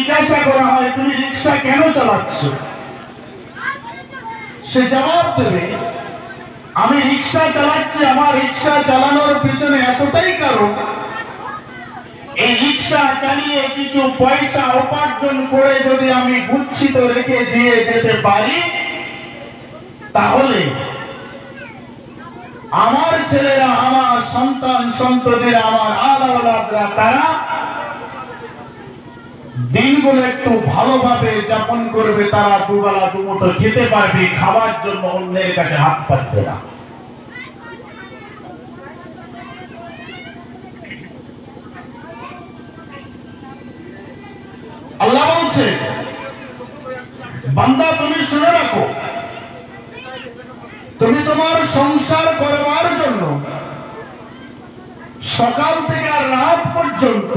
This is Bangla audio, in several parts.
জিজ্ঞাসা করা হয় তুমি রিক্সা কেন চালাচ্ছ, সে জবাব দেবে আমি রিক্সা চালাচ্ছি, আমার রিক্সা চালানোর পিছনে এতটাই কারণ, এই রিক্সা চালিয়ে কিছু পয়সা উপার্জন করে যদি আমি গুচ্ছিত রেখে যেতে পারি, তাহলে আমার ছেলেরা, আমার সন্তান সন্ততিরা, আমার আলাওলাদরা তারা দিনগুলো একটু ভালোভাবে যাপন করবে, তারা দুবেলা দুমুঠো খেতে পারবে, খাওয়ার জন্য অন্যের কাছে হাত পাতবে না। আল্লাহ বলছে বান্দা তুমি শুনে রাখো, তুমি তোমার সংসার করবার জন্য সকাল থেকে আর রাত পর্যন্ত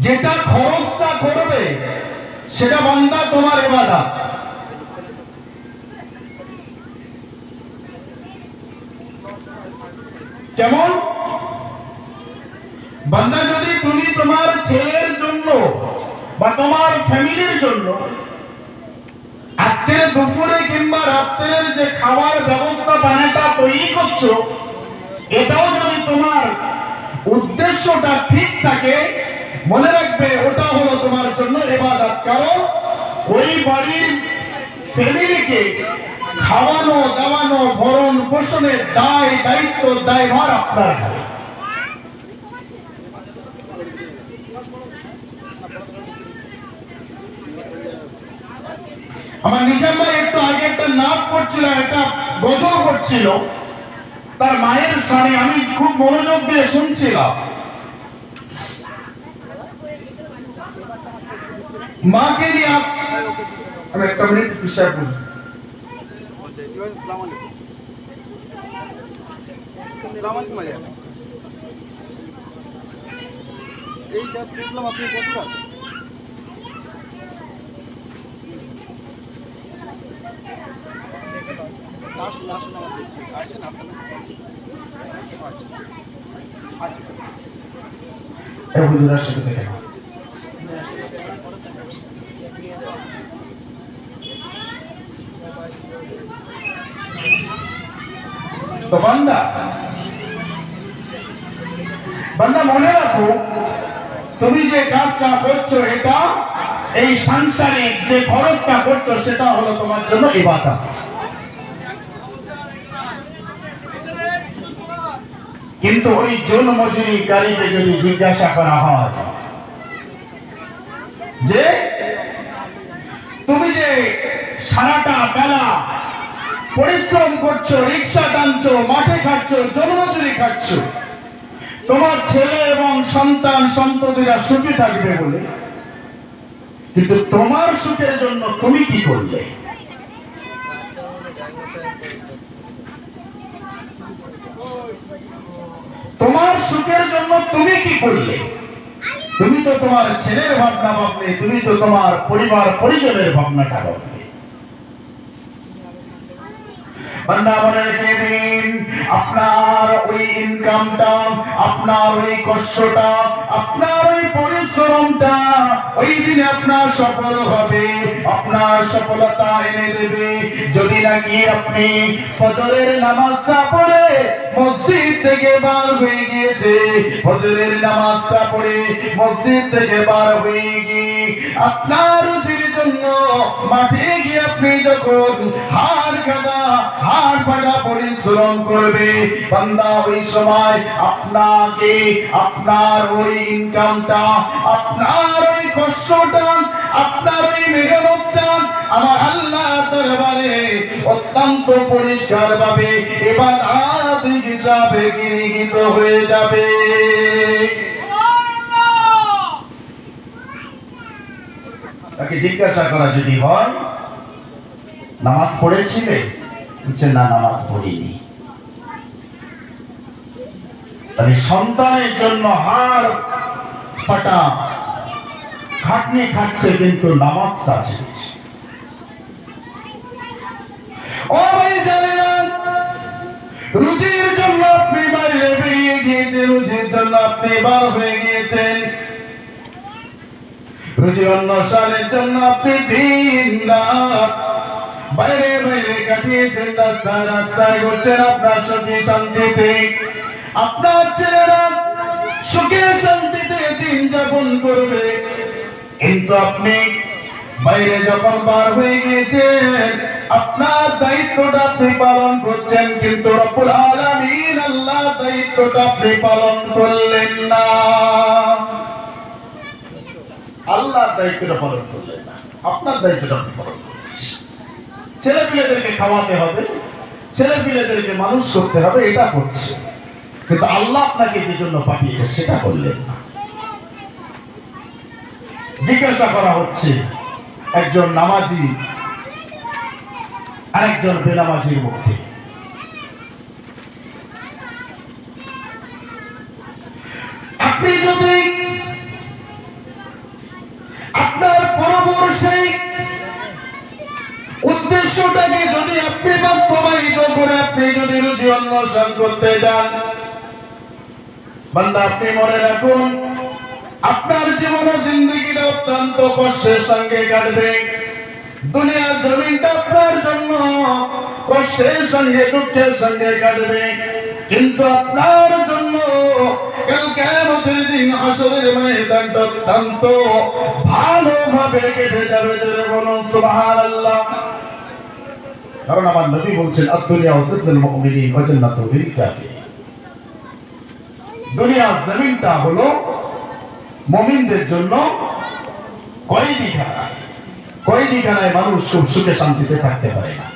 যেটা খরচটা করবে সেটা বান্দা তোমার ইবাদত। কেমন? বান্দা যদি তুমি তোমার ছেলের জন্য বা তোমার ফ্যামিলির জন্য আজকের দুপুরে কিংবা রাত্রের যে খাবার ব্যবস্থা পানাটা তৈরি করছো, এটাও যদি তোমার উদ্দেশ্যটা ঠিক থাকে, মনে রাখবে ওটা হলো তোমার জন্য ইবাদত। কারণ ওই বাড়ির ফ্যামিলিকে খাওয়ানো দাওয়ানো ভরণ পোষণের দায় দায়িত্ব দায়ভার আপনার ঘাড়ে। আমার নিজের ভাই একটু আগে একটা নাচ করছিল, একটা গজল করছিল তার মায়ের সামনে, আমি খুব মনোযোগ দিয়ে শুনছিলাম। মাকে দিয়ে আমি একটা মিনিট বিষয় বলি। এই জাস্ট দেখলাম আপনি কত আছেন। তো বান্দা মনে রাখো, তুমি যে কাজটা করছো এটা, এই সাংসারিক যে খরচটা করছো সেটা হলো তোমার জন্য ইবাদত। কিন্তু ওই জন মজুরিকারীকে যদি জিজ্ঞাসা করা হয় যে তুমি যে সারাটা বেলা পরিশ্রম করছো, রিক্সা টানছো, মাঠে খাচ্ছ, জনমজুরি খাচ্ছ, তোমার ছেলে এবং সন্তান সন্ততিরা সুখী থাকবে বলে, কিন্তু তোমার সুখের জন্য তুমি কি করলে? তোমার সুখের জন্য তুমি কি করলে? তুমি তো তোমার ছেলের ভাবনা ভাবলে, তুমি তো তোমার পরিবার পরিজনের ভাবনাটা ভাবলে। বান্দা মনে রেখে দিন, আপনার ওই ইনকামটা, আপনার ওই কষ্টটা, আপনার ওই পরিশ্রমটা ওই দিনে আপনার সফল হবে, আপনার সফলতা এনে দেবে যদি নাকি আপনি ফজরের নামাজটা পড়ে মসজিদ থেকে বার হয়ে গিয়েছে, ফজরের নামাজটা পড়ে মসজিদ থেকে বার হয়ে গিয়ে আপনার রুজির জন্য মাঠে গিয়ে আপনি যখন হাড় ফাটা পরিশ্রম করবে, বান্দা ওই সময় আপনাকে আপনার ওই ইনকামটা, আপনার ওই কষ্টটা, আপনার ওই মেহনতটা আমার আল্লাহ দরবারে অত্যন্ত পরিষ্কার ভাবে ইবাদত হিসাবে গৃহীত হয়ে যাবে। তাকে জিজ্ঞাসা করা যদি হয় নামাজ পড়েছিলে, বলছে না নামাজ পড়িনি। তাহলে সন্তানের জন্য হাড় ফাটা খাটনি খাচ্ছে, কিন্তু নামাজটা ছেড়েছে। ও ভাই জানেন, রুজির জন্য আপনি বাইরে বেরিয়ে গিয়েছেন, রুজির জন্য আপনি বার হয়ে গিয়েছেন, রুজি অন্বেষণের জন্য আপনি দিন রাত বাইরে বাইরে কাটিয়েছেন, রাস্তায় রাস্তায় ঘুরছেন আপনার সুখে শান্তিতে। আপনার ছেলেরা সুখে শান্তিতে দিন যাপন করবে, কিন্তু আপনি বাইরে যখন বার হয়ে গিয়েছেন আপনার দায়িত্বটা আপনি পালন করছেন, কিন্তু রব্বুল আলামিন আল্লাহ দায়িত্বটা আপনি পালন করলেন না। আল্লাহর দায়িত্বটা পালন করলেন না, আপনার দায়িত্বটা আপনি পালন করছেন। ছেলে পিলেদেরকে খাওয়াতে হবে, ছেলে পিলেদেরকে মানুষ করতে হবে, এটা করছে, কিন্তু আল্লাহ আপনাকে যে জন্য পাঠিয়েছে সেটা করলেন না। জিজ্ঞাসা করা হচ্ছে একজন নামাজি আরেকজন বেনামাজির মধ্যে, আপনি যদি আপনার পরবর্তী উদ্দেশ্যটাকে যদি আপনি বাস্তবায়িত করে আপনি যদি রুজি অন্বেষণ করতে যান, বান্দা আপনি মনে রাখুন আপনার জীবন ও জিন্দেগিটা অত্যন্ত কষ্টের সঙ্গে কাটবে। দুনিয়ার জমিনটা আপনার জন্য কষ্টের সঙ্গে দুঃখের সঙ্গে কাটবে, কিন্তু আপনার জন্য কাল কিয়ামতের দিন হাসরের ময়দানটা অত্যন্ত ভালোভাবে কেটে যাবে। জোরে বলুন সুবহানাল্লাহ। কারণ আমার নবী বলছেন আদ-দুনিয়া ওয়াসিফুল মুমিনিন ওয়া জান্নাতুল লিল কাফিরিন। দুনিয়ার জমিনটা হলো মুমিনদের জন্য কয়েদিখানা। কয়েদিখানায় মানুষ খুব সুখে শান্তিতে থাকতে পারে না।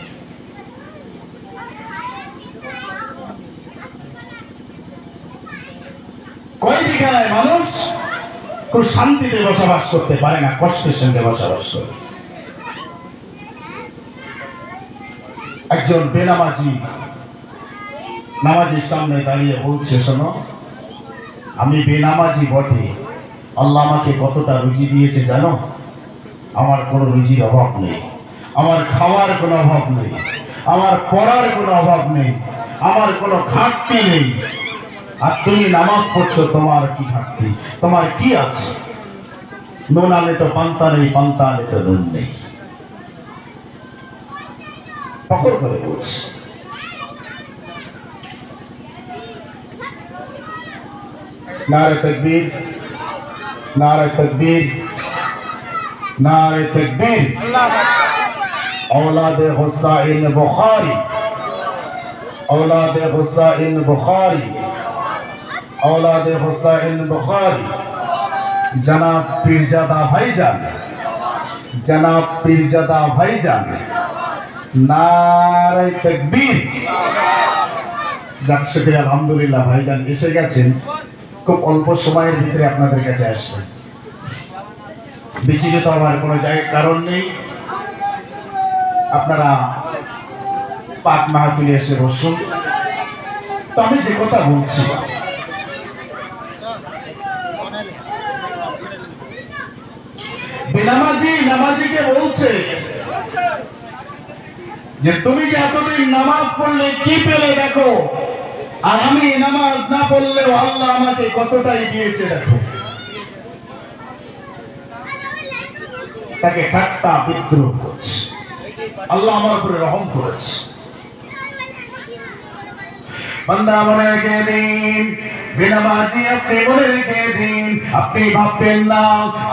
কয়েদিখানায় মানুষ খুব শান্তিতে বসবাস করতে পারে না, কষ্টের সঙ্গে বসবাস করে। একজন বেনামাজি নামাজির সামনে দাঁড়িয়ে বলছে, শোনো, আমি বেনামাজি বটে, আল্লাহ আমাকে কতটা রুজি দিয়েছে জানো? আমার কোনো রুজির অভাব নেই, আমার খাওয়ার কোনো অভাব নেই, আমার পড়ার কোনো অভাব নেই, আমার কোনো ঘাটতি নেই। আর তুমি নামাজ পড়ছো, তোমার কি ঘাটতি? তোমার কি আছে? নুন আলে তো পান্তা নেই, পান্তা আলে তো নুন নেই। ফখর করে বলছি। নারে তাকবীর, নারে তাকবীর, নারে তাকবীর। औलाद हुसैन बुखारी, औलाद हुसैन बुखारी, औलाद हुसैन बुखारी, जनाब पीरजादा भाईजान, जनाब पीरजादा भाईजान, नारे तकबीर। যাক শুকরিয়া, আলহামদুলিল্লাহ ভাইজান এসে গেছেন, খুব অল্প সময়ের ভিতরে আপনাদের কাছে আসবেন। বিচিত হওয়ার কোনো কারণ নেই, আপনারা পাক মাহফিলে এসে বসুন। তো আমি যে কথা বলছি, বেনামাজি নামাজিকে বলছে যে তুমি যে এতদিন নামাজ পড়লে কি পেলে দেখো, আর আমি নামাজ না পড়লেও আল্লাহ আমাকে কতটাই দিয়েছে দেখো। তাকে ঠাট্টা বিদ্রুপ করছে, আল্লাহ আমার উপরে রহম করেছে। বান্দা মনে রেখে দিন, বেনামাজি আপনি মনে রেখে দিন, আপনি ভাববেন না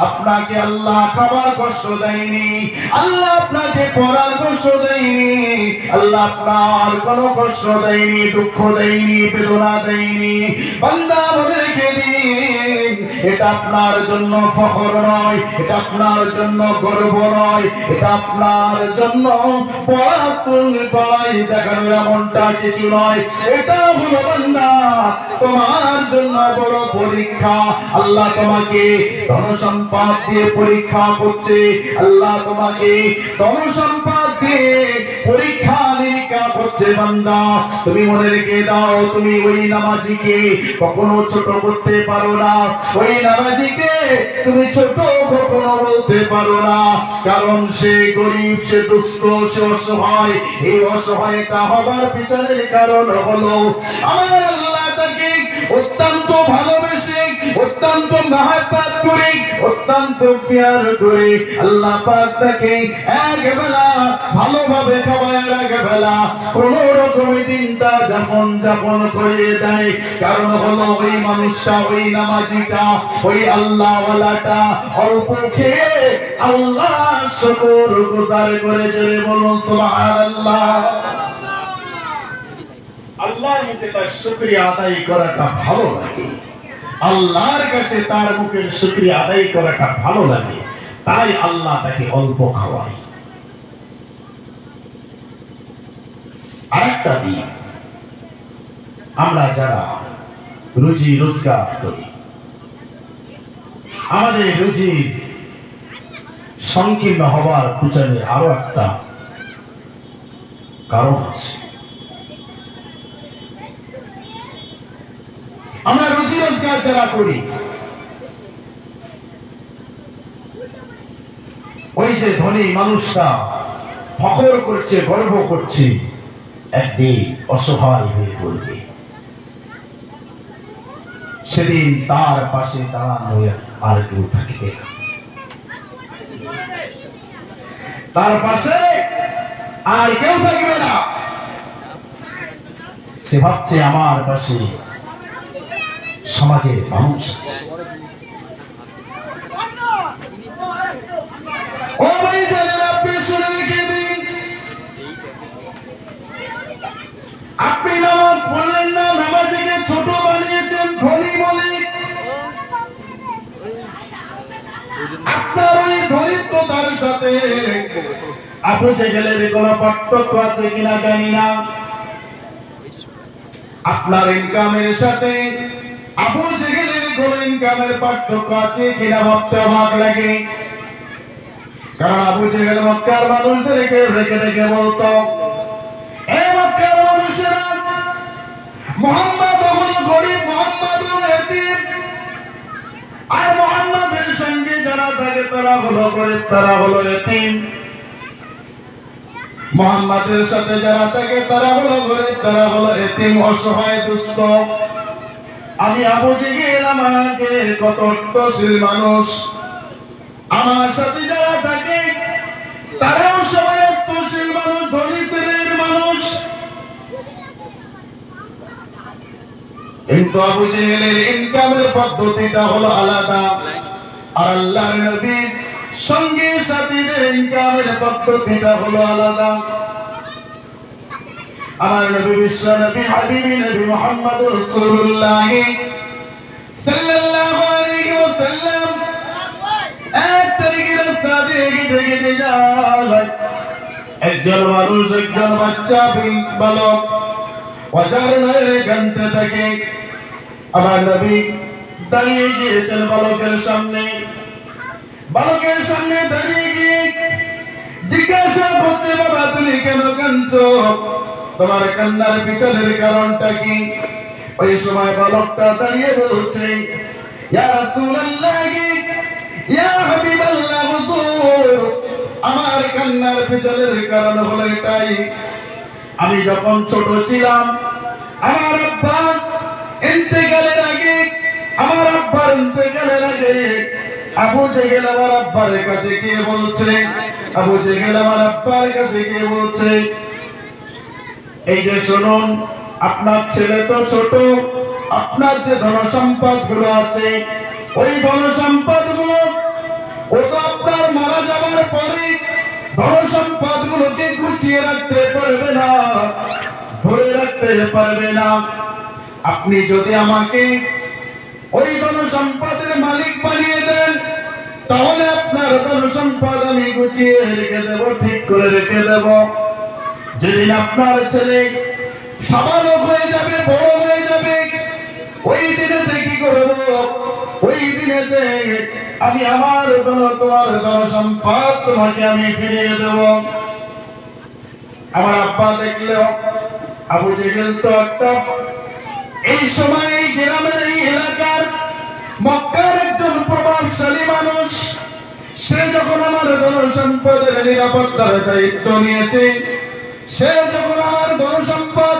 আপনাকে আল্লাহ খাবার কষ্ট দেয়নি, আল্লাহ আপনাকে পড়ার কষ্ট দেয়নি, আল্লাহ আপনার কোনো কষ্ট দেয়নি, দুঃখ দেয়নি, বেদনা দেয়নি। বান্দা মনে রেখে দিন, এটা আপনার জন্য ফখর নয়, এটা আপনার জন্য গর্ব নয়, এটা আপনার জন্য পড়াই দেখানোর এমনটা কিছু নয়। এটা হলো বান্দা তোমার জন্য বড় পরীক্ষা। আল্লাহ তোমাকে ধন সম্পদ দিয়ে পরীক্ষা করছে, আল্লাহ তোমাকে ধন সম্পদ দিয়ে পরীক্ষা নিরীক্ষা করছে। বান্দা তুমি মনে রেখে দাও, তুমি ওই নামাজিকে কখনো ছোট করতে পারো না, ওই নামাজিকে তুমি ছোট কখনো বলতে পারো না, কারণ সে গরিব, সে দুস্থ, সে অসহায়। এই অসহায়তা হবার পিছনের কারণ হলো আমার আল্লাহ তাকে অত্যন্ত ভালোবেসে অত্যন্ত মহব্বত করি, অত্যন্ত প্যার করি, আল্লাহ পাক তাকে এক বেলা ভালোভাবে খাওয়ায়, এক বেলা কোন রকমের দিনটা যাপন করিয়ে দেয়। কারণ হলো ওই মানুষটা, ওই নামাজিটা, ওই আল্লাহ ওয়ালাটা অল্প খেয়ে আল্লাহ শুকর গুজার করে, জোরে বলুন সুবহানাল্লাহ। আল্লাহর মুখে তার শুকরিয়া আদায় করাটা ভালো লাগে, আল্লাহর কাছে তার মুখের শুকরিয়া আদায় করাটা ভালো লাগে, তাই আল্লাহ তাকে অল্প খাওয়ায়। আরেকটা দিক, আমরা যারা রুজি রোজগার করি, আমাদের রুজি সংকীর্ণ হওয়ার পিছনে আরো একটা কারণ আছে। আমরা রুজি রোজগার যারা করি, ওই যে ধনী মানুষটা ফখর করছে, গর্ব করছে, একদিন অসহায় হয়ে পড়বে, সেদিন তার পাশে দাঁড়ানো আর কেউ থাকবে না, তার পাশে আর কেউ থাকবে না। সে ভাবছে আমার পাশে সমাজের মানুষ আছে। ও ভাই জানেন, আপনি শুনে রেখে দিন, আপনি নামাজ পড়লেন না, নামাজকে ছোট বানিয়েছেন ধনী বলে, আপনার ওই ধরিত্বতার সাথে আবু জেহেলের কোনো পার্থক্য আছে কিনা জানি না। আপনার ইনকামের সাথে আবু জেহেলের কোনো ইনকামের পার্থক্য আছে কিনা ভাবতে অবাক লাগে। কারণ আবু জেহেল মক্কার মানুষদেরকে রেখে রেখে বলতো, এ মক্কার মানুষেরা, মুহাম্মদ হলো গরিব, মুহাম্মদ হলো এতিম, আর মুহাম্মাদের সঙ্গে যারা থাকে তারা হলো গরিব, তারা হলো এতিম। মুহাম্মাদের সাথে যারা থাকে তারা হলো গরিব, তারা হলো এতিম, অসহায়, দুস্থ। আমি আবু জেহেল আমাকে কত অর্থশীল মানুষ, আমার সাথে যারা থাকে তারাও সবাই অর্থশীল মানুষ, ধনী শ্রেণীর মানুষ। কিন্তু আবু জেহেলের ইনকামের পদ্ধতিটা হলো আলাদা, আর আল্লাহর নবীর সঙ্গী সাথীদের ইনকামের পদ্ধতিটা হলো আলাদা। আমার নবী, বিশ্ব নবী, হাবিবি নবী মুহাম্মদুর রাসূলুল্লাহ সাল্লাল্লাহু আলাইহি ওয়াসাল্লাম এক তারিখে রাস্তা দিয়ে হেঁটে হেঁটে যায়, একজন মানুষ, একজন বাচ্চা বালক বাজার নয় গানতে থাকে। আমার নবী দাঁড়িয়ে গিয়েছেন বালকের সামনে, বালকের সামনে দাঁড়িয়ে গিয়ে জিজ্ঞাসা করছে, বাবা তুমি কেন কাঁদছো, তোমার কান্নার পিছনের কারণটা কি? ওই সময় বালকটা দাঁড়িয়ে বলছে, ইয়া রাসূলুল্লাহ, ইয়া হাবিবাল্লাহ, হুজুর, আমার কান্নার পিছনের কারণ হলো এটাই, আমি যখন ছোট ছিলাম, আমার আব্বা ইন্তেকালের আগে, আমার আব্বার ইন্তেকালের আগে আবু জেহেল আমার আব্বার কাছে গিয়ে বলছে, আবু জেহেল আমার আব্বার কাছে গিয়ে বলছে, এই যে শুনুন, আপনার ছেলে তো ছোট, আপনার যে ধন সম্পদ গুলো আছে, ওই ধন সম্পদ গুলো ও তো আপনার মারা যাওয়ার পরে ধন সম্পদ গুলোকে গুছিয়ে রাখতে পারবে না, ধরে রাখতে পারবে না। আপনি যদি আমাকে ওই ধন সম্পদের মালিক বানিয়ে দেন, তাহলে আপনার ধন সম্পদ আমি গুছিয়ে রেখে দেব, ঠিক করে রেখে দেব। যেদিন আপনার ছেলে সাবালক হয়ে যাবে, বড় হয়ে যাবে, ওই দিনেতে কি করব? ওই দিনেতে আমি আমার ধন, তোমার ধন সম্পদ তোমাকে আমি ফিরিয়ে দেব। আমার আব্বা দেখলেও আবু জেহেল তো একটা এই সময় এই গ্রামের, এই এলাকার, মক্কার একজন প্রভাবশালী মানুষ। সে যখন আমার ধন সম্পদের নিরাপত্তার দায়িত্ব নিয়েছে, সে যখন আমার ধন সম্পদ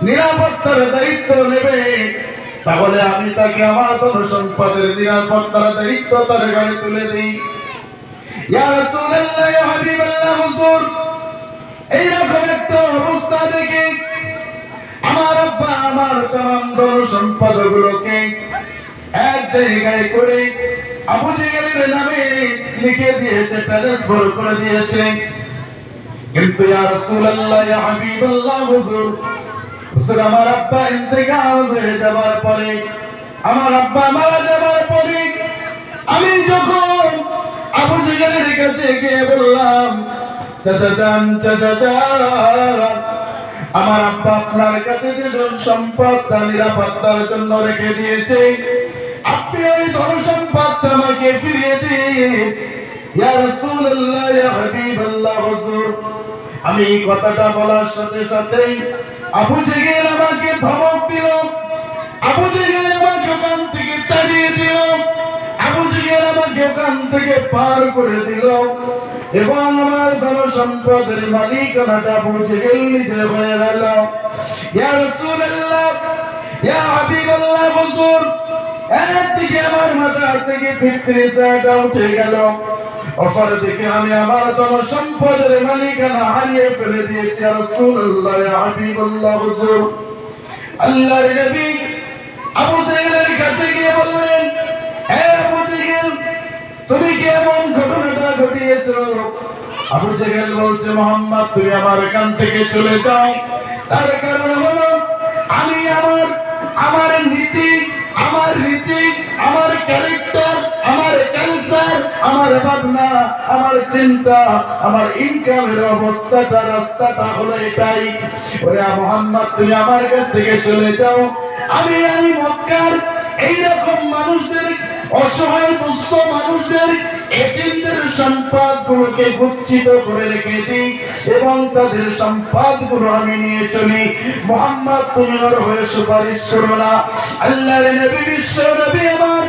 নিরাপত্তার দায়িত্ব নেবে, তাহলে আমি তাকে আমার ধন সম্পদের নিরাপত্তার দায়িত্ব তার ঘাড়ে তুলে দিই। ইয়া রাসূলুল্লাহ, ইয়া হাবিবাল্লাহ, হুজুর এইরকম একটা অবস্থা দেখে আমার আব্বা আমার তাম ধন সম্পদগুলোকে এক জায়গায় করে আবু জেহেলের নামে লিখে দিয়েছে, ট্রান্সফার করে দিয়েছে। কিন্তু ইয়া রাসূলুল্লাহ, ইয়া হাবিবাল্লাহ, হুজুর আমার আব্বা ইন্তেকাল হয়ে যাওয়ার পরে, আমার আব্বা মারা যাওয়ার পরে আমি যখন আবু জেহেলের কাছে গিয়ে বললাম, চাচা যান, চাচা যান, আমার আব্বা আপনার কাছে যে সম্পদটা নিরাপত্তার জন্য রেখে দিয়েছে, আপনি ওই ধন সম্পদটা আমাকে ফিরিয়ে দিন। ইয়া রাসূলুল্লাহ, ইয়া হাবিবাল্লাহ, হুজুর আমি এই কথাটা বলার সাথে সাথেই আবু জেহেল আমাকে ধমক দিল, আবু জেহেল আমাকে ওখান থেকে তাড়িয়ে দিল, আবু জেহেল আমাকে ওখান থেকে পার করে দিল এবং আমার ধন সম্পদের মালিকানাটা আবু জেহেল নিজে হয়ে গেল। ইয়া রাসূলুল্লাহ, ইয়া হাবিবাল্লাহ, হুজুর একদিকে আমার মাথা থেকে ফিটরিসাটা উঠে গেল, অপরদিকে আমি আমার ধন সম্পদের মালিকানা হারিয়ে ফেলে দিয়েছি। ইয়া রাসূলুল্লাহ, ইয়া হাবিবাল্লাহ, হুজুর আল্লাহর নবী আবু জেহেলের কাছে গিয়ে বললেন, হে আবু জেহেল, তুমি কি এমন ঘটনাটা ঘটিয়েছো? আবু জেহেল বলছে, মুহাম্মদ তুমি আমার এখান থেকে চলে যাও, তার কারণ হলো আমি আমার নীতি, আমার রীতি, আমার ক্যারেক্টার, আমার কালচার, আমার ভাবনা, আমার চিন্তা, আমার ইনকামের অবস্থাটা, রাস্তাটা হলো এটাই। ওরে মুহাম্মদ তুমি আমার কাছ থেকে চলে যাও, আমি মক্কার এইরকম মানুষদের, অসহায় দুস্থ মানুষদের, এতিমদের সম্পদগুলোকে গচ্ছিত করে রেখে দিই এবং তাদের সম্পদগুলো আমি নিয়ে চলি। মুহাম্মদ তুমি ওর হয়ে সুপারিশ করো না। আল্লাহর নবী, বিশ্ব নবী আমার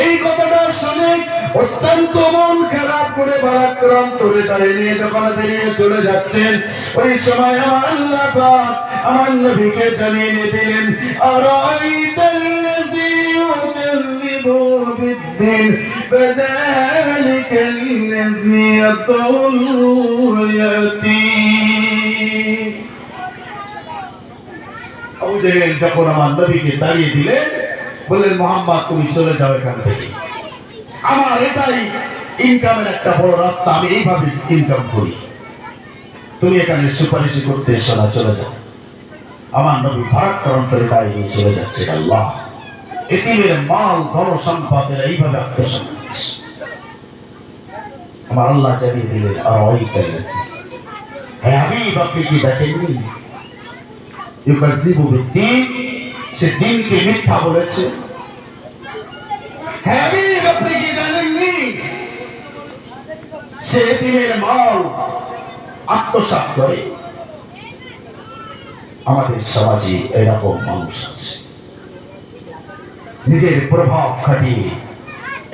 এই কথাটা শুনে অত্যন্ত মন খারাপ করে ভারাক্রান্তরে দাঁড়িয়ে যখন বেরিয়ে চলে যাচ্ছেন, ওই সময় আমার আল্লাহ পাক আমার নবীকে জানিয়ে দিলেন, আরাইতাল্লাযী ইউকাযযিবু বিদ্দীন ফাযালিকাল্লাযী ইয়াদুল ইয়াতীম। আবু জেহেল যখন আমার নবীকে দাঁড়িয়ে দিলেন, বললেন, মুহাম্মদ তুমি চলে যাও এখান থেকে, আমার এটাই ইনকামের একটা বড় রাস্তা, আমি এইভাবে ইনকাম করি, তুমি এখানে সুপারিশ করতে এসো না, চলে যাও। আমার নবী ভারাক্রান্তরে দাঁড়িয়ে চলে যাচ্ছে। আল্লাহ এতিমের মাল ধন সম্পদের এইভাবে আত্মসাৎ করছে। আমার আল্লাহ জানিয়ে দিলেন, আরাইতাল্লাযী, হে হাবিব আপনি কি দেখেননি, ইউকাযযিবু বিদ্দীন, সে দিনকে মিথ্যা বলেছে। হে হাবিব আপনি কি জানেননি, সে এতিমের মাল আত্মসাৎ করে। আমাদের সমাজে এরকম মানুষ আছে, নিজের প্রভাব খাটিয়ে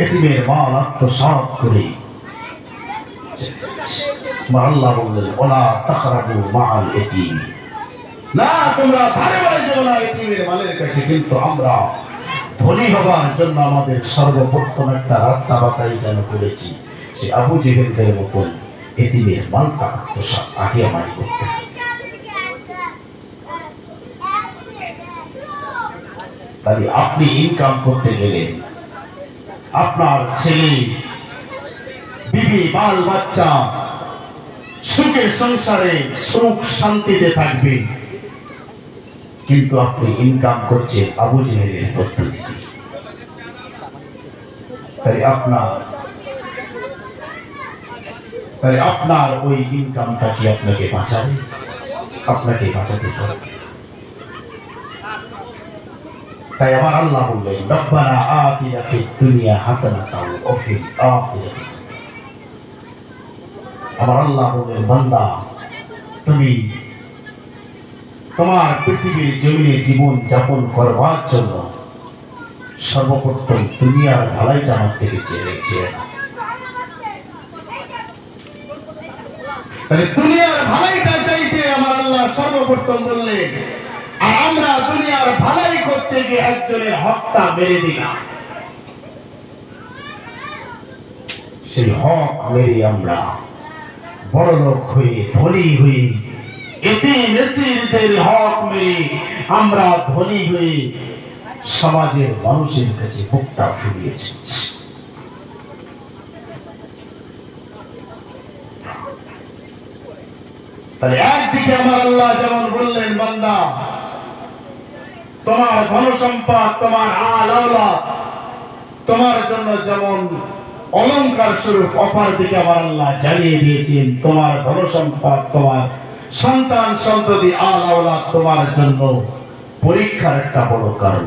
এতিমের মাল আত্মসাৎ করে। আল্লাহ বললেন, ওয়ালা তাকরাবু মাআল ইয়াতীম, না তোমরা ধারে বাড়ি যেও না এতিমের মালের কাছে। কিন্তু আমরা ধনী হবার জন্য আমাদের সর্বপ্রথম একটা রাস্তা বাছাই যেন করেছি, সে আবু জেহেলদের মতন এতিমের মালটা আত্মসাৎ আগে আমায় করতে হবে। তাই আপনি ইনকাম করতে গেলে আপনার ছেলে, বিবি, বাল বাচ্চা সুখে সংসারে সুখ শান্তিতে থাকবে, কিন্তু আপনি ইনকাম করছেন আবু জেহেলের পদ্ধতিতে। তাই আপনার ওই ইনকামটা কি আপনাকে বাঁচাবে? আপনাকে বাঁচাতে হবে। তাই আমার আল্লাহ বললেন, রব্বানা আতিনা ফিদ দুনিয়া হাসানাতাও ওয়া ফিল আখিরাতি হাসানাতাও। আমার আল্লাহ বললেন, বান্দা তুমি তোমার পৃথিবীর জমিনে জীবন যাপন করবার জন্য সর্বপ্রথম দুনিয়ার ভালাইটা আমার থেকে চেয়েছে। তাহলে দুনিয়ার ভালাইটা চাইতে আমার আল্লাহ সর্বপ্রথম বললেন, আর আমরা দুনিয়ার ভালাই করতে গিয়ে একজনের হকটা মেরে দিলাম, সেই হক মেরে আমরা বড় লোক হয়ে ধনী হয়ে এতিম এতিমদের হক মেরে আমরা ধনী হয়ে সমাজের মানুষের কাছে মুখটা ফিরিয়েছি। তাহলে একদিকে আমার আল্লাহ যেমন বললেন, বান্দা তোমার ধন সম্পদ, তোমার আল আওলাদ তোমার জন্য যেমন অলংকার স্বরূপ, অপর দিকে আমার আল্লাহ জানিয়ে দিয়েছেন তোমার ধন সম্পদ, তোমার সন্তান সন্ততি আল আওলাদ তোমার জন্য পরীক্ষার একটা বড় কারণ।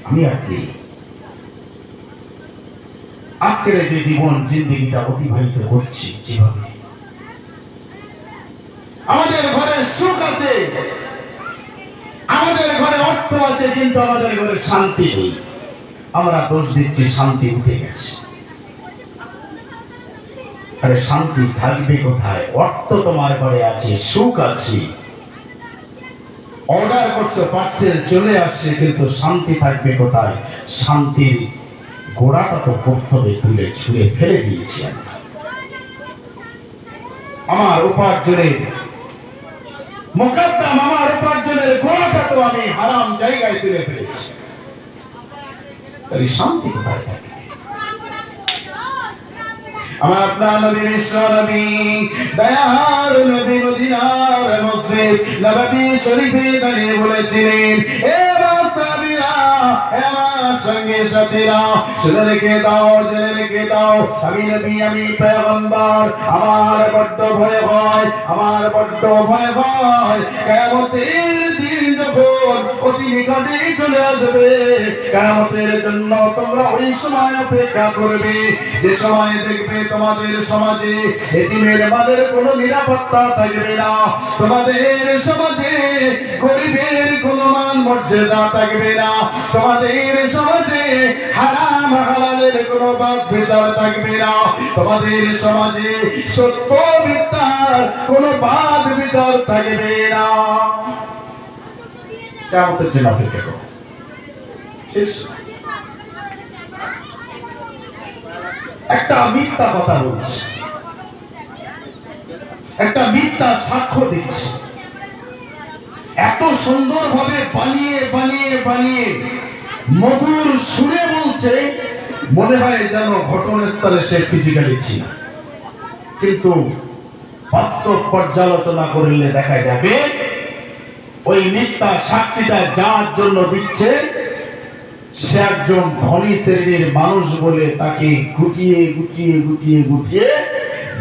আমি আপনি আজকের যে জীবন জিন্দেগিটা অতিবাহিত করছি, যেভাবে আমাদের ঘরে সুখ আছে, আমাদের ঘরে অর্থ আছে, কিন্তু আমাদের ঘরে শান্তি নেই। আমরা দোষ দিচ্ছি শান্তি উঠে গেছে। আরে শান্তি থাকবে কোথায়? অর্থ তোমার ঘরে আছে, সুখ আছে, অর্ডার করছো পার্সেল চলে আসছে, কিন্তু শান্তি থাকবে কোথায়? শান্তির গোড়াটা তো প্রথমে তুলে ছুঁড়ে ফেলে দিয়েছি আমরা। আমার উপার্জনের মুকদ্দম, আমার উপার্জনের গোড়াটা তো আমি হারাম জায়গায় তুলে ফেলেছি। তাই শান্তি কোথায় থাকে? আমার আপনার নবী, বিশ্ব নবী, দয়ার নবী মদিনার মসজিদ নববী শরীফে দাঁড়িয়ে বলেছিলেন, এ সাহাবীরা, এ আমার সঙ্গে সাথীরা, শুনে রেখে দাও, জেনে রেখে দাও, আমি নবী, আমি পয়গম্বর, আমার বড্ড ভয় হয়, আমার বড্ড ভয় হয় কিয়ামতের দিন যখন অতি নিকটে চলে আসবে। কিয়ামতের জন্য তোমরা ওই সময় অপেক্ষা করবে যে সময় দেখবে তোমাদের সমাজে এতিমের মাদের কোনো নিরাপত্তা থাকবে না, তোমাদের সমাজে গরিবের কোনো মান মর্যাদা থাকবে না, তোমাদের সমাজে হারাম হালালের কোনো বাদ বিচার থাকবে না, তোমাদের সমাজে সত্য মিথ্যার কোনো বাদ বিচার থাকবে না। কিয়ামতের জন্য অপেক্ষা করো। শেষ। একটা মিথ্যা কথা বলছে, একটা মিথ্যা সাক্ষ্য দিচ্ছে, এত সুন্দর ভাবে বানিয়ে বানিয়ে বানিয়ে মধুর সুরে বলছে, মনে হয় যেন ঘটনাস্থলে সে ফিজিক্যালি ছিল, কিন্তু বাস্তব পর্যালোচনা করলে দেখা যাবে ওই মিথ্যা সাক্ষীটা যার জন্য দিচ্ছে সে একজন ধনী শ্রেণীর মানুষ বলে তাকে গুটিয়ে গুটিয়ে গুটিয়ে গুটিয়ে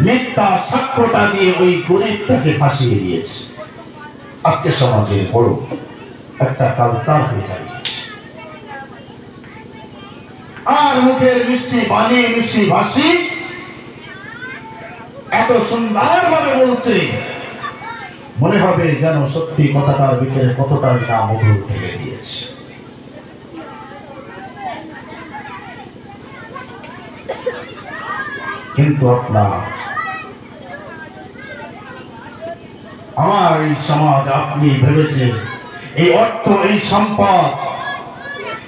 মিথ্যা সাক্ষ্যটা দিয়ে ওই গরিবটাকে ফাঁসিয়ে দিয়েছে। আজকে সমাজের বড় একটা কালচার হয়ে দাঁড়িয়েছে। আর মুখের মিষ্টি বাণী, মিষ্টি ভাষী এত সুন্দর ভাবে বলছে, মনে হবে যেন সত্যি কথাটার ভিতরে কতটা না মধুর ঢেলে দিয়েছে। কিন্তু আপনার আমার এই সমাজ, আপনি ভেবেছেন এই অর্থ, এই সম্পদ,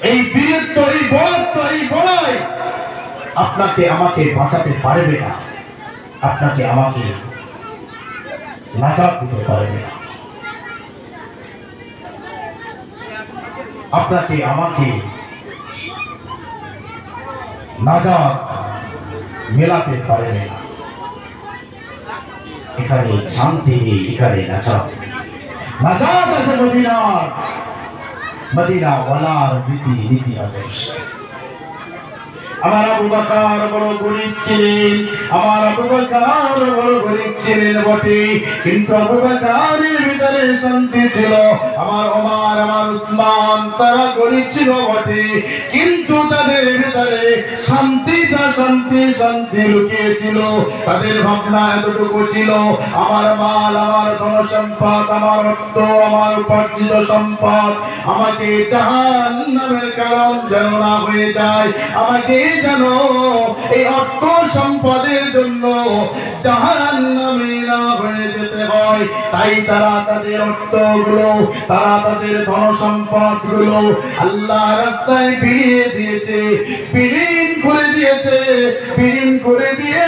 এই বীরত্ব, এই বলত্ব, এই বলয় আপনাকে আমাকে বাঁচাতে পারবে না, আপনাকে আমাকে নাজাত দিতে পারবে না, আপনাকে আমাকে নাজাত মেলাতে পারবে না। এখানে শান্তি নেই, এখানে নাজাত, নাজাত আছে মদিনার, মদিনা ওয়ালার রীতি নীতি আদর্শ। আমার আবু বকর বড় গরিব ছিলেন, আমার আবু বকর বড় গরিব ছিলেন বটে, কিন্তু আবু বকরের ভিতরে শান্তি ছিল। আমার ওমর, আমার উসমান তারা গরিব ছিল বটে, কিন্তু তাদের ভিতরে শান্তিটা শান্তি শান্তি লুকিয়েছিল। তাদের ভাবনা এতটুকু ছিল, আমার মাল, আমার ধন সম্পদ, আমার অর্থ, আমার উপার্জিত সম্পদ আমাকে জাহান্নামের কারণ যেন না হয়ে যায়, আমাকে জানো এই অর্থ সম্পদের জন্য জাহান্নামী না হয়ে যেতে হয়, তাই তারা তাদের অর্থগুলো, তারা তাদের ধন সম্পদগুলো আল্লাহর রাস্তায় বিলিয়ে দিয়েছে, বিলীন করে দিয়েছে। বিলীন করে দিয়ে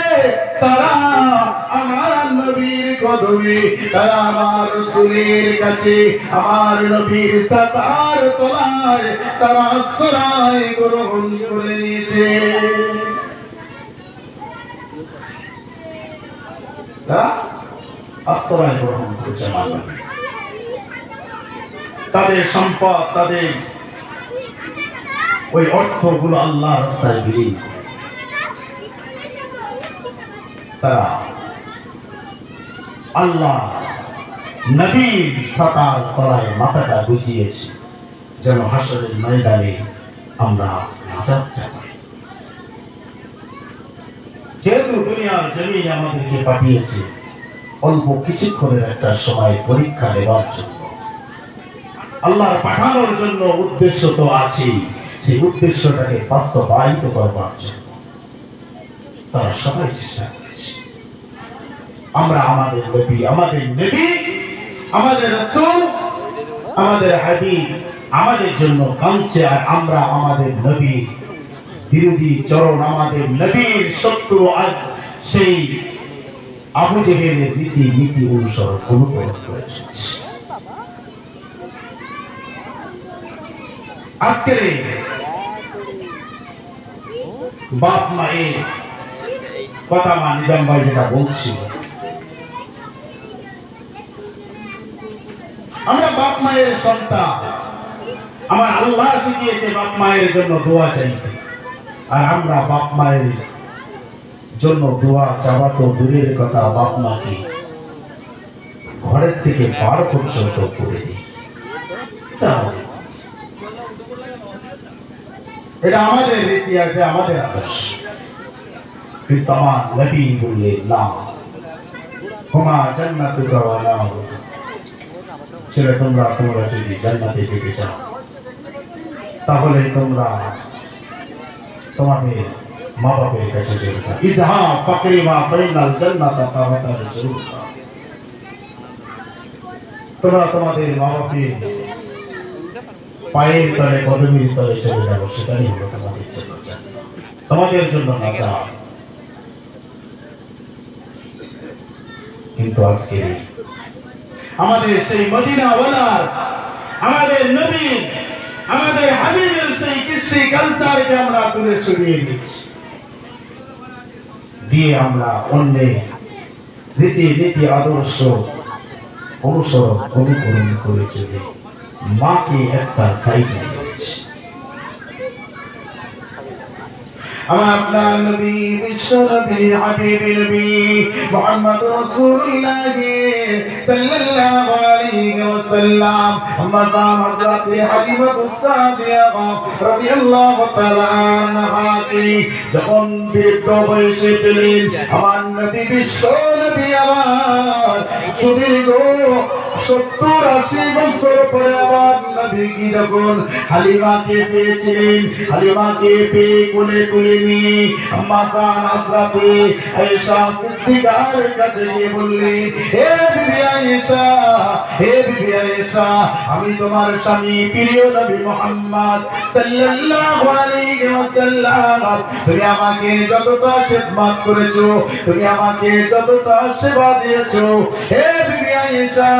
তারা আমার নবীর কদমে, তারা আমার রাসূলের কাছে, আমার নবীর সাতার তলায় তারা আশ্রয় গ্রহণ করে নিয়েছে। তারা আশ্রয় গ্রহণ করেছে আমার নবী। তাদের সম্পদ, তাদের ওই অর্থগুলো আল্লাহর রাস্তায় বিলীন করে তারা আল্লাহ নবীর সাতার তলায় মাথাটা গুজিয়েছে, যেন হাসরের ময়দানে আমরা নাজাত পাই। যেহেতু দুনিয়ার জমিনে আমাদেরকে পাঠিয়েছে অল্প কিছুক্ষণের একটা সময় পরীক্ষা নেওয়ার জন্য, আল্লাহর পাঠানোর জন্য উদ্দেশ্য তো আছেই, সেই উদ্দেশ্যটাকে বাস্তবায়িত করবার জন্য তারা সবাই চেষ্টা করেছে। আমরা আমাদের নবী, আমাদের রাসূল, আমাদের হাবিব আমাদের জন্য কাঁদছে, আর আমরা আমাদের নবী বিরোধী চরণ, আমাদের নবীর শত্রু আজ সেই আবু জেহেলের নীতি অনুকরণ করে চলছে। আজকে বাপ মায়ের কথা নিজাম ভাই যেটা বলছিল, আমরা বাপ মায়ের সন্তান, আমার আল্লাহ শিখিয়েছে বাপ মায়ের জন্য দোয়া চাইতে, আর আমরা বাপ মায়ের জন্য দোয়া চাওয়া তো দূরের কথা, বাপ মাকে ঘরের থেকে বার পর্যন্ত করে দিই। এটা আমাদের রীতি, আছে আমাদের আদর্শ, কিন্তু আমার নবী বললেন না, হুমা জান্নাতুকা ওয়া নারুকা, ছেলে তোমরা যদি জান্নাতে যেতে চাও তাহলে তোমরা তোমাদের মা বাপের কাছে যেতে চাও। ইযহা ফাকরিমা ফাইনাল জান্নাতা তাওয়াতাল জান্নাত, তোমরা তোমাদের মা বাপের পায়ের তলে, কদমের তলে চলে যাবো, সেটাই হলো তোমাদের জন্য জান্নাত, তোমাদের জন্য নাজাত। কিন্তু আজকে আমাদের সেই মদিনাওয়ালার, আমাদের নবী, আমাদের হাবিবের সেই কৃষ্টি কালচারকে আমরা তুলে সরিয়ে দিচ্ছি, দিয়ে আমরা অন্যের রীতি আদর্শ অনুকরণ করে চলে মাকে একটা সাইডে দিচ্ছি। আমার আপনার নবী, বিশ্ব নবী, হাবিব নবী মুহাম্মদ রাসূলুল্লাহ সাল্লাল্লাহু আলাইহি ওয়াসাল্লাম, আম্মা হযরত হালিমাতুস সাদিয়া রাদিয়াল্লাহু তাআলা আনহা যখন বৃদ্ধ বয়সে পেলেন, আমার নবী, বিশ্ব নবী আমার সুদীর্ঘ 70-80 বছর পরে আমার নবী কি যখন হালিমাকে পেয়েছিলেন, হালিমাকে পেয়ে কোলে তুলে নিয়ে আম্মা হযরত আয়েশা সিদ্দিকার কাছে গিয়ে বললেন, হে বিবি আয়েশা, হে বিবি আয়েশা, আমি তোমার স্বামী প্রিয় নবী মুহাম্মদ সাল্লাল্লাহু আলাইহি ওয়াসাল্লাম, তুমি আমাকে যতটা খিদমত করেছো, তুমি আমাকে যতটা সেবা দিয়েছো, হে বিবি আয়েশা,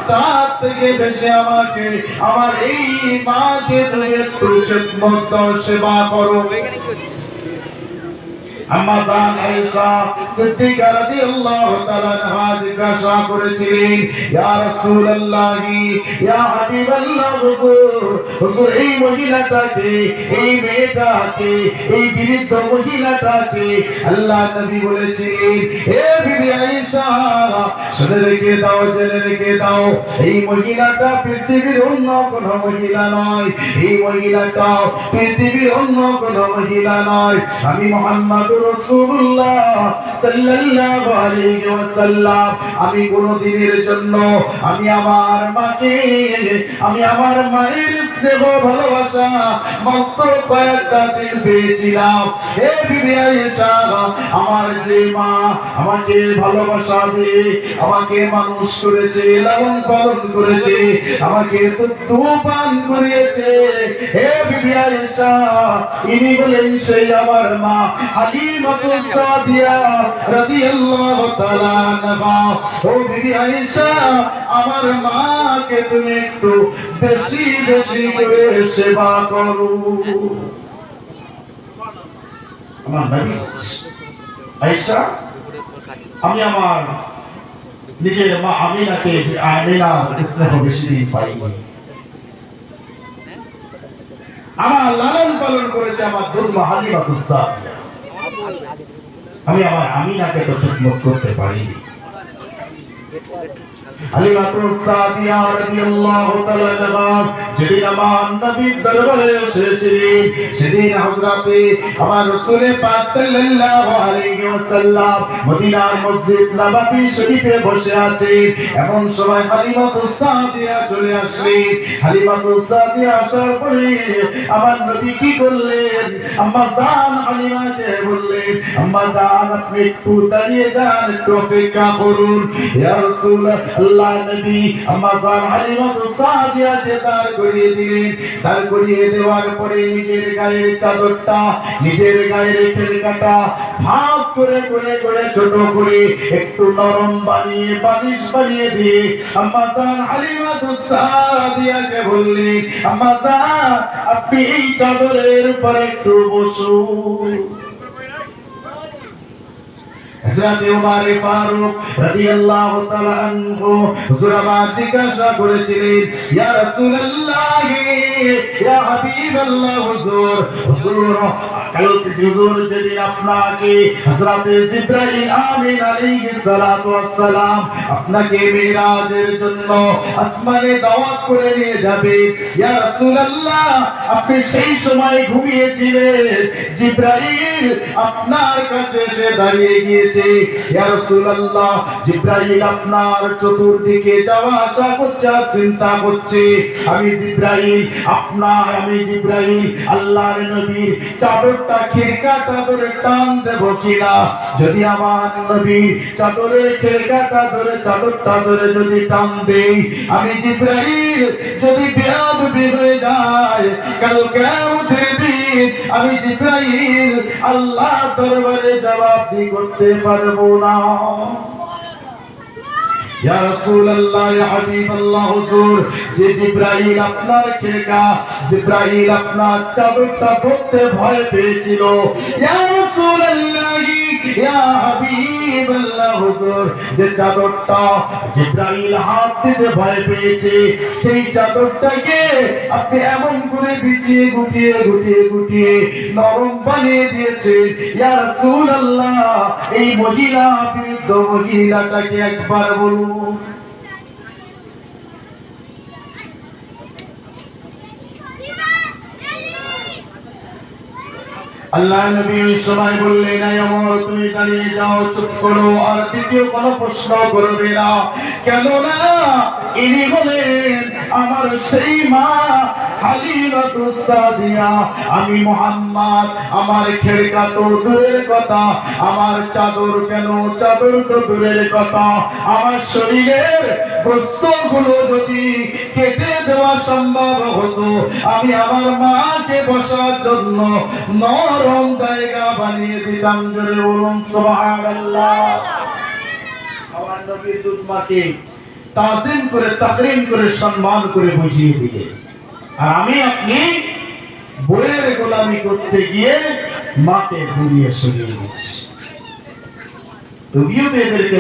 তার থেকে বেশি আমাকে আমার এই মাকে তুমি একটু খিদমত সেবা করো। আম্মা জান আয়েশা সিদ্দিকা রাদিয়াল্লাহু তাআলা আনহা জিজ্ঞাসা করেছিলেন, ইয়া রাসূলুল্লাহ, ইয়া হাবিবাল্লাহ, হুজুর এই মহিলাটাকে, এই মেয়েটাকে, এই বৃদ্ধ মহিলাটাকে আল্লাহ নবী বলেছিলেন, হে বিবি আয়েশা, শুনে রেখে দাও, জেনে রেখে দাও, এই মহিলাটা পৃথিবীর অন্য কোন মহিলা নয়, এই মহিলাটা পৃথিবীর অন্য কোন মহিলা নয়, আমি মুহাম্মদ রাসূলুল্লাহ সাল্লাল্লাহু আলাইহি ওয়াসাল্লাম আমি কোনদিনের জন্য আমি আমার মাকে আমি আমার মায়ের স্নেহ ভালোবাসা মাত্র কয়েকটা দিন পেয়েছিলাম। হে বিবি আয়েশা, আমার যে মা আমাকে ভালোবাসা দিয়ে আমাকে মানুষ করেছে, লালন পালন করেছে, আমাকে দুধ পান করিয়েছে, হে বিবি আয়েশা, ইনি বলেন সেই আমার মা হালিমাতুস সাদিয়া রাদিয়াল্লাহু তাআলা আনহা। ও বিবি আয়েশা, আমার মাকে তুমি একটু বেশি বেশি করে সেবা করো। আমার নবী আয়েশা, আমি আমার নিজের মা আমিনাকে আমিনার স্নেহ বেশি দিন পাইনি। আমার লালন পালন করেছে আমার দুধমা হালিমাতুস সাদিয়া, আমি আমার আমিনাকে তো ঠিকমত করতে পারিনি। হালিমাতুস সাদিয়া রাদিয়াল্লাহু তাআলা আনহা যেদিন আমার নবীর দরবারে এসেছিলেন, সেদিন হযরতে আমার রাসূল পাক সাল্লাল্লাহু আলাইহি ওয়াসাল্লাম মদিনার মসজিদ নববী শরীফে বসে আছেন। এমন সময় হালিমাতুস সাদিয়া চলে আসলেন। হালিমাতুস সাদিয়া আসার পরে আমার নবী কি করলেন, আম্মা জান হালিমাকে বললেন, আম্মা জান আপনি একটু দাঁড়িয়ে যান, একটু অপেক্ষা করুন। ইয়া রাসূলুল্লাহ, নবী আম্মা জান হালিমাতুস সাদিয়াকে দাঁড় করিয়ে দিলেন। দাঁড় করিয়ে দেওয়ার পরে নিজের গায়ের চাদরটা, নিজের গায়ের খেলকাটা ভাঁজ করে করে করে ছোট করে একটু নরম বানিয়ে বালিশ বানিয়ে দিয়ে আম্মা জান হালিমাতুস সাদিয়াকে বললেন, আম্মা জান আপনি এই চাদরের উপর একটু বসুন। হযরত ওমর ফারুক রাদিয়াল্লাহু তাআলা আনহু হুজুর আমার জিজ্ঞাসা করেছিলেন, ইয়া রাসূলুল্লাহ, ইয়া হাবিবাল্লাহ, হুজুর হুজুর কালকে হুজুর যেদিন আপনাকে হযরত জিবরাইল আমিন আলাইহিস সালাতু ওয়াস সালাম আপনাকে মিরাজের জন্য আসমানে দাওয়াত করে নিয়ে যাবে, ইয়া রাসূলুল্লাহ আপনি সেই সময় ঘুমিয়েছিলেন, জিবরাইল আপনার কাছে এসে দাঁড়িয়ে গিয়েছে, ইয়া রাসূলুল্লাহ জিবরাইল আপনার চতুর্দিকে যাওয়া আসা করছে, চিন্তা করছে, আমি জিবরাইল আল্লাহর নবীর চাদরটা খিরকাটা ধরে টান দেব কিনা, যদি আমার নবীর চাদরের খিরকাটা ধরে চাদরটা ধরে যদি টান দেই, আমি জিবরাইল যদি বেয়াদবি হয়ে যায় কাল কিয়ামতের দিন আমি জিবরাইল আল্লাহ দরবারে জবাবদিহি করতে পারবো না। ইয়া রাসূলুল্লাহ, ইয়া হাবিবাল্লাহ, হুজুর যে জিবরাইল আপনার খিরকা, জিবরাইল আপনার চাদরটা ধরতে ভয় পেয়েছিল, ইয়া রাসূলুল্লাহ, ইয়া হাবিবাল্লাহ, হুজুর যে চাদরটা জিবরাইল হাত দিতে ভয় পেয়েছে, সেই চাদরটাকে আপনি এমন করে বিছিয়ে গুটিয়ে গুটিয়ে গুটিয়ে নরম বানিয়ে দিয়েছেন, ইয়া রাসূলুল্লাহ এই মহিলা বৃদ্ধ মহিলাটাকে একবার বলুন। আল্লাহ নবী ওই সময় বললেন, এই ওমর তুমি দাঁড়িয়ে যাও, চুপ করো, আর দ্বিতীয় কোনো প্রশ্ন করবে না, কেননা ইনি হলেন আমার সেই মা হালিমাতুস সাদিয়া। আমি মুহাম্মদ আমার খেরকা তো দূরের কথা, আমার চাদর কেন, চাদর তো দূরের কথা, আমার শরীরের গোশতগুলো যদি কেটে দেওয়া সম্ভব হতো, আমি আমার মাকে বসার জন্য নরম জায়গা বানিয়ে দিতাম। জোরে বলুন সুবহানাল্লাহ। আমার নবীর দুধমাকে তাজিম করে তাকরীম করে সম্মান করে বুঝিয়ে দিলেন, আর আমি আপনি বইয়ের গোলামি করতে গিয়ে মাকে ঘুরিয়ে সরিয়ে দিচ্ছি। তুমিও তো এদেরকে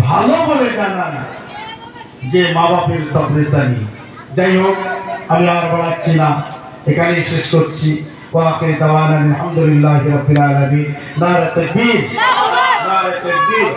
ভালো বলে জানান যে মা বাপের সব রেসানি। যাই হোক, আমি আর বাড়াচ্ছি না, এখানেই শেষ করছি। ওয়া আখির দাওয়ানা আলহামদুলিল্লাহি রাব্বিল আলামিন। নারে তাকবীর, নারে তাকবীর।